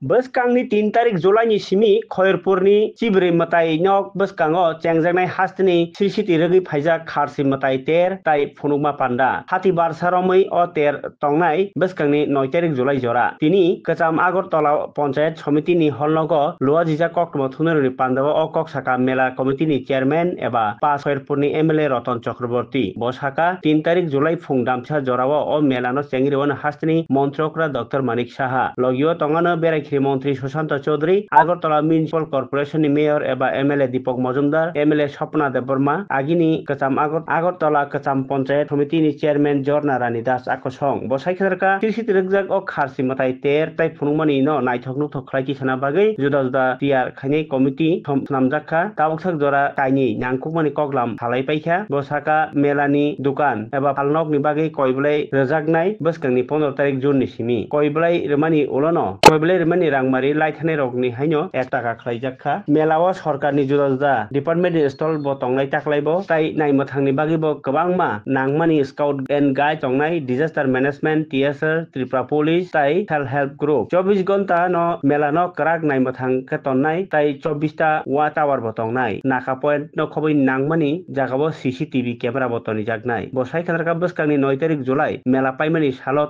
Boskangi 3 tarik Julai ni simi Khoirpurni Chibri matai nok boskango chengjangnaI hastini sisiti regi phaijak kharsi matai ter tai phunukma panda hati barsaromui o ter tongnai boskangni 9 tarik Julai jora tini Kacham Agartala Panchayat Samiti ni holnogo luajija koktmo thunaruni pandao o koksaka mela committee ni chairman eba pas Khoirpurni MLA Ratan Chakraborty bosaka 3 tarik Julai phung damcha jorao o melano chengriwan hastini montrokra Dr. Manik Saha logio tongano berai মন্ত্রী Sushanta Chowdhury Agartala municipal corporation mayor এবা MLA Dipak Majumder MLA Swapna Debbarma আগিনি কাচাম আগরতলা কাচাম পঞ্চায়েত সমিতিনি chairman Jharna Rani Das আকসং বসাই খেরকা তিরসিত রেগজাক ও খারসি মাথায় তের তাই ফুনুমানি ন নাইথকনু থখলাই কিসানা বাগৈ जुदा जुदा টিয়ার খাইনি কমিটি নামজাখা তাবকসাক জরা কাইনি নাংকুকমানি কগলাম হালাই পাইখা বসাকা মেলানি দোকান এবা ফালনকনি বাগৈ কয়বলাই রজাকনাই বসকাংনি 15 তারিখ জুননি সিমি কয়বলাই রেমানি উলনো কয়বলাই রেমানি রাংমারি লাইথানে রগনি হাইনো 1 টাকা খাইজাখা মেলাও সরকারনি जुदा जुदा ডিপার্টমেন্ট স্টল ব তংলাই তাকলাইবো তাই নাইমথাংনি বাগিবো গবাংমা নাংমানি স্কাউট এন্ড গাইড তংনাই disaster management TSR Tripura police তাই সেলফ হেল্প গ্রুপ 24 ঘন্টা ন মেলানো করাক নাইমথাং কেতননাই তাই 24 টা ওয়া টাওয়ার বতংনাই নাকা পয়েন্ট ন খবই নাংমানি জাগাবো সিসিটিভি ক্যামেরা বতনি জাগনাই বসাই খানারকা বসকাংনি 9 তারিখ জুলাই মেলা পাইমানি সালো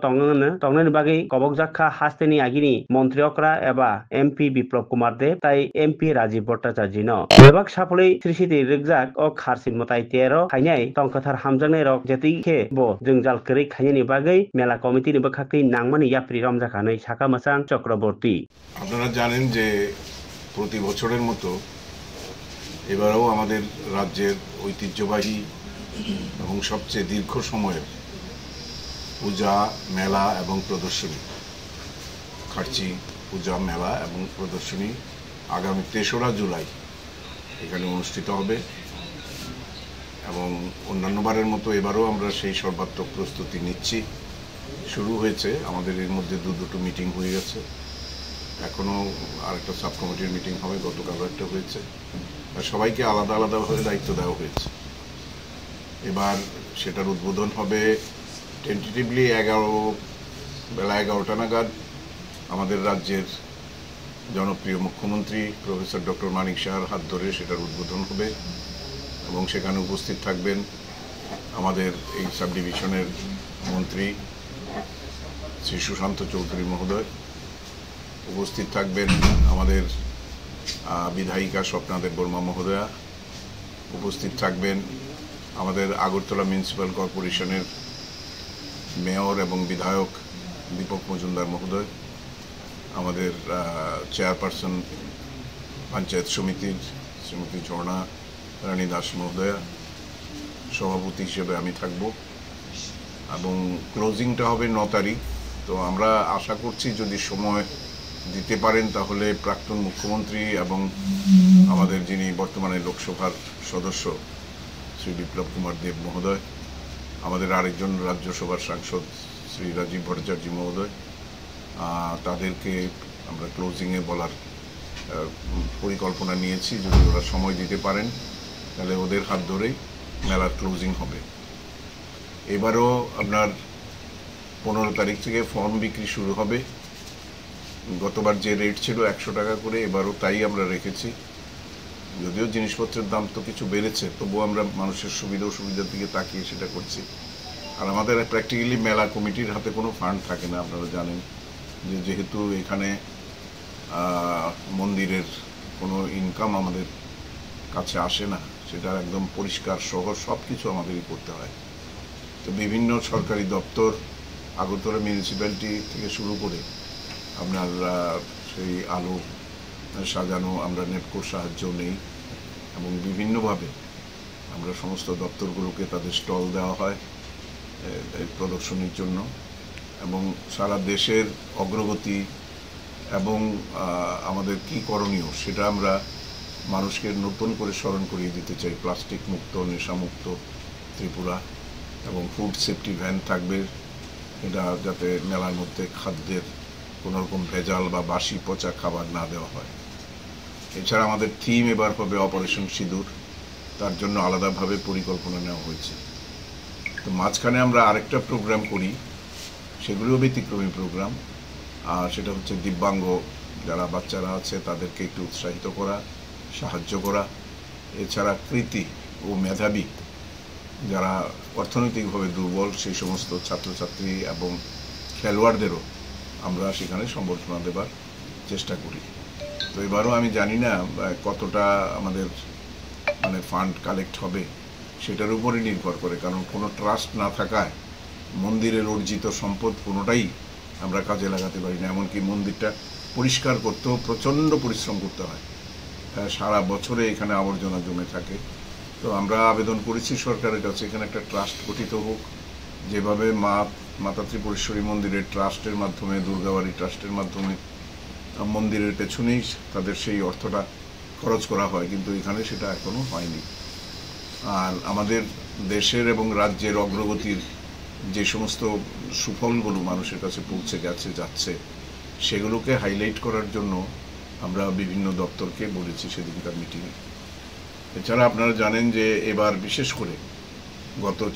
তংনানি বাগি কবক জাখা হাস্তেনি আগিনি মন্ত্রী এবা এমপি বিপ্লব কুমার দেব তাই এমপি রাজীব ভট্টাচার্য ন বেবাক সাফলই সৃষ্টি রেগজাক ও খারসিন মতাই তেরো খাইনাই টংকথার হামজাংনাই রক যেতিখে বো जोंजाल करै खाइनि बागै মেলা কমিটিনি বখাকই নাংমানি ইয়াপ্রি রমজাখাनै সাকা মাসাং চক্রবর্তী। আপনারা জানেন যে প্রতি বছরের মতো এবারেও আমাদের রাজ্যের ঐতিহ্যবাহী এবং সবচেয়ে দীর্ঘ সময়ের পূজা মেলা এবং প্রদর্শনী খার্চি পূজা মেলা এবং প্রদর্শনী আগামী 3রা জুলাই এখানে অনুষ্ঠিত হবে এবং অন্যান্যবারের মতো এবারও আমরা সেই সর্বাত্মক প্রস্তুতি নিচ্ছি। শুরু হয়েছে আমাদের এর মধ্যে দুটো মিটিং হয়ে গেছে, এখনও আরেকটা সাব কমিটির মিটিং হবে, গতকালও একটা হয়েছে, আর সবাইকে আলাদা আলাদাভাবে দায়িত্ব দেওয়া হয়েছে। এবার সেটার উদ্বোধন হবে টেন্টেটিভলি বেলা 11টা নাগাদ আমাদের রাজ্যের জনপ্রিয় মুখ্যমন্ত্রী প্রফেসর ডক্টর মানিক সাহার হাত ধরে সেটার উদ্বোধন হবে এবং সেখানে উপস্থিত থাকবেন আমাদের এই সাব ডিভিশনের মন্ত্রী শ্রী সুশান্ত চৌধুরী মহোদয়, উপস্থিত থাকবেন আমাদের বিধায়িকা স্বপ্না দেববর্মা মহোদয়া, উপস্থিত থাকবেন আমাদের আগরতলা মিউনিসিপ্যাল কর্পোরেশনের মেয়র এবং বিধায়ক দীপক মজুমদার মহোদয়, আমাদের চেয়ারপারসন পঞ্চায়েত সমিতির শ্রীমতী ঝর্ণা রানী দাস মহোদয়া, সভাপতি হিসেবে আমি থাকব এবং ক্লোজিংটা হবে 9 তারিখ। তো আমরা আশা করছি যদি সময় দিতে পারেন তাহলে প্রাক্তন মুখ্যমন্ত্রী এবং আমাদের যিনি বর্তমানে লোকসভার সদস্য শ্রী বিপ্লব কুমার দেব মহোদয়, আমাদের আরেকজন রাজ্যসভার সাংসদ শ্রী রাজীব ভট্টাচার্য মহোদয়, তাদেরকে আমরা ক্লোজিংয়ে বলার পরিকল্পনা নিয়েছি। যদি ওরা সময় দিতে পারেন তাহলে ওদের হাত ধরেই মেলার ক্লোজিং হবে। এবারও আপনার 15 তারিখ থেকে ফর্ম বিক্রি শুরু হবে। গতবার যে রেট ছিল 100 টাকা করে, এবারও তাই আমরা রেখেছি। যদিও জিনিসপত্রের দাম তো কিছু বেড়েছে, তবুও আমরা মানুষের সুবিধা অসুবিধার দিকে তাকিয়ে সেটা করছি। আর আমাদের প্র্যাকটিক্যালি মেলা কমিটির হাতে কোনো ফান্ড থাকে না। আপনারা জানেন যে যেহেতু এখানে মন্দিরের কোনো ইনকাম আমাদের কাছে আসে না, সেটা একদম পরিষ্কার শহর সব কিছু আমাদেরই করতে হয়। তো বিভিন্ন সরকারি দপ্তর আগরতলা মিউনিসিপ্যালিটি থেকে শুরু করে আপনার সেই আলো সাজানো আমরা নেটকোর সাহায্য নেই এবং বিভিন্নভাবে আমরা সমস্ত দপ্তরগুলোকে তাদের স্টল দেওয়া হয় প্রদর্শনীর জন্য এবং সারা দেশের অগ্রগতি এবং আমাদের কি করণীয় সেটা আমরা মানুষকে নতুন করে স্মরণ করিয়ে দিতে চাই। প্লাস্টিক মুক্ত, নেশামুক্ত ত্রিপুরা এবং ফুড সেফটি ভ্যান থাকবে, এটা যাতে মেলার মধ্যে খাদ্যের কোনো রকম ভেজাল বা বাসি পচা খাবার না দেওয়া হয়। এছাড়া আমাদের থিম এবার হবে অপারেশন সিঁদুর, তার জন্য আলাদাভাবে পরিকল্পনা নেওয়া হয়েছে। তো মাঝখানে আমরা আরেকটা প্রোগ্রাম করি, সেগুলিও ব্যতিক্রমী প্রোগ্রাম, আর সেটা হচ্ছে দিব্যাঙ্গ যারা বাচ্চারা আছে তাদেরকে একটু উৎসাহিত করা, সাহায্য করা। এছাড়া কৃতী ও মেধাবী যারা অর্থনৈতিকভাবে দুর্বল সেই সমস্ত ছাত্রছাত্রী এবং খেলোয়াড়দেরও আমরা সেখানে সম্বর্ধনা দেবার চেষ্টা করি। তো এবারও আমি জানি না কতটা আমাদের ফান্ড কালেক্ট হবে, সেটার উপরে নির্ভর করে, কারণ কোনো ট্রাস্ট না থাকায় মন্দিরের অর্জিত সম্পদ কোনোটাই আমরা কাজে লাগাতে পারি না। এমনকি মন্দিরটা পরিষ্কার করতেও প্রচণ্ড পরিশ্রম করতে হয়, সারা বছরে এখানে আবর্জনা জমে থাকে। তো আমরা আবেদন করেছি সরকারের কাছে এখানে একটা ট্রাস্ট গঠিত হোক, যেভাবে মাতা ত্রিপুরেশ্বরী মন্দিরের ট্রাস্টের মাধ্যমে, দুর্গাবাড়ি ট্রাস্টের মাধ্যমে মন্দিরের পেছনেই তাদের সেই অর্থটা খরচ করা হয়, কিন্তু এখানে সেটা এখনো হয়নি। আর আমাদের দেশের এবং রাজ্যের অগ্রগতির যে সমস্ত সুফলগুলো মানুষের কাছে পৌঁছে যাচ্ছে সেগুলোকে হাইলাইট করার জন্য আমরা বিভিন্ন দপ্তরকে বলেছি সেদিনকার মিটিংয়ে। এছাড়া আপনারা জানেন যে এবার বিশেষ করে গত